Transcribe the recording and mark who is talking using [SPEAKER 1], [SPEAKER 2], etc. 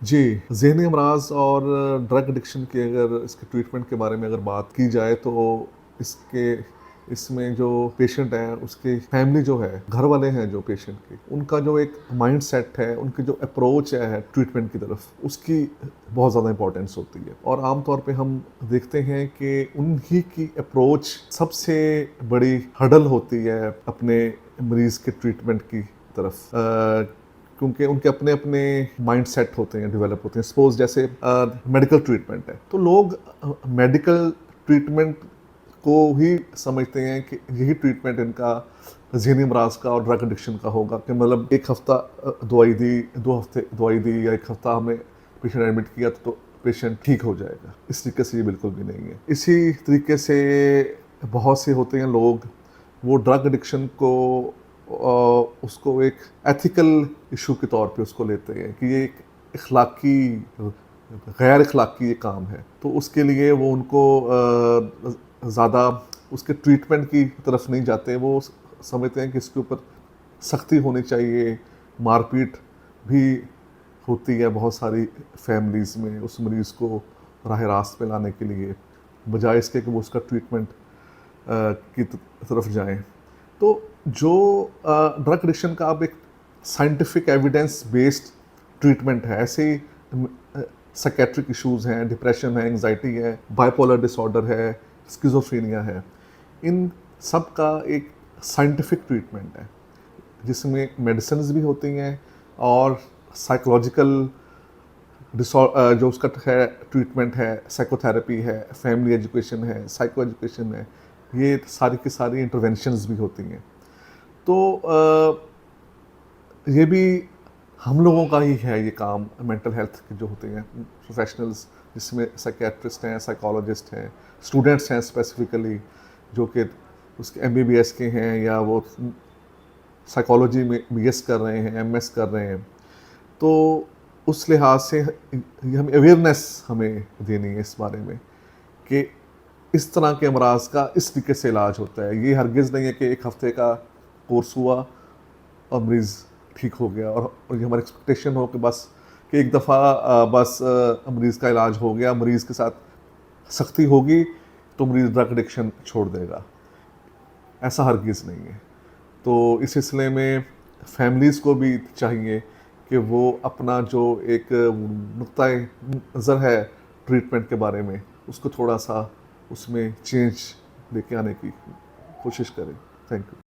[SPEAKER 1] जी, ज़हनी अमराज़ और drug addiction की अगर इसके ट्रीटमेंट के बारे में अगर बात की जाए तो इसके इसमें जो पेशेंट है उसकी फैमिली जो है, घर वाले हैं जो पेशेंट के, उनका जो एक माइंडसेट है, उनकी जो अप्रोच है ट्रीटमेंट की तरफ, उसकी बहुत ज़्यादा इम्पोर्टेंस होती है। और आम तौर पे हम देखते हैं कि उन्हीं की अप्रोच सबसे बड़ी हर्डल होती है अपने मरीज़ के ट्रीटमेंट की तरफ। क्योंकि उनके अपने अपने माइंड सेट होते हैं, डेवलप होते हैं। सपोज जैसे मेडिकल ट्रीटमेंट है तो लोग मेडिकल ट्रीटमेंट को ही समझते हैं कि यही ट्रीटमेंट इनका ज़हनी अमराज का और ड्रग एडिक्शन का होगा, कि मतलब एक हफ्ता दवाई दी, 2 हफ्ते दवाई दी, या एक हफ्ता हमने पेशेंट एडमिट किया तो पेशेंट ठीक हो जाएगा। इस तरीके से ये बिल्कुल भी नहीं है। इसी तरीके से बहुत से होते हैं लोग, वो ड्रग एडिक्शन को उसको एक एथिकल इशू के तौर पे उसको लेते हैं कि ये एक इखलाकी गैर इखलाकी ये काम है, तो उसके लिए वो उनको ज़्यादा उसके ट्रीटमेंट की तरफ नहीं जाते। वो समझते हैं कि इसके ऊपर सख्ती होनी चाहिए, मारपीट भी होती है बहुत सारी फैमिलीज़ में उस मरीज़ को राह रास्त पे लाने के लिए, बजाय इसके कि वो उसका ट्रीटमेंट की तरफ जाएं। तो जो ड्रग एडिक्शन का अब एक साइंटिफिक एविडेंस बेस्ड ट्रीटमेंट है, ऐसे ही साइकेट्रिक इश्यूज हैं, डिप्रेशन है, एंजाइटी है, बाइपोलर डिसऑर्डर है, स्किज़ोफ्रेनिया है, इन सब का एक साइंटिफिक ट्रीटमेंट है जिसमें मेडिसिन्स भी होती हैं और साइकोलॉजिकल जो उसका है ट्रीटमेंट है, साइकोथेरेपी है, फैमिली एजुकेशन है, साइको एजुकेशन है, ये सारी की सारी इंटरवेंशंस भी होती हैं। तो ये भी हम लोगों का ही है ये काम, मेंटल हेल्थ के जो होते हैं प्रोफेशनल्स, जिसमें साइकेट्रिस्ट हैं, साइकोलॉजिस्ट हैं, स्टूडेंट्स हैं स्पेसिफिकली जो कि उसके एमबीबीएस के हैं या वो साइकोलॉजी में बीएस कर रहे हैं, एमएस कर रहे हैं। तो उस लिहाज से हम अवेयरनेस हमें देनी है इस बारे में कि इस तरह के अमराज का इस तरीके से इलाज होता है। ये हरगिज़ नहीं है कि एक हफ्ते का कोर्स हुआ और मरीज़ ठीक हो गया, और ये हमारी एक्सपेक्टेशन हो कि बस कि एक दफ़ा बस मरीज़ का इलाज हो गया, मरीज़ के साथ सख्ती होगी तो मरीज़ ड्रग एडिक्शन छोड़ देगा। ऐसा हरगिज़ नहीं है। तो इस सिलसिले में फैमिलीज़ को भी चाहिए कि वो अपना जो एक नुक्ता नज़र है ट्रीटमेंट के बारे में, उसको थोड़ा सा उसमें चेंज लेके आने की कोशिश करें। Thank you.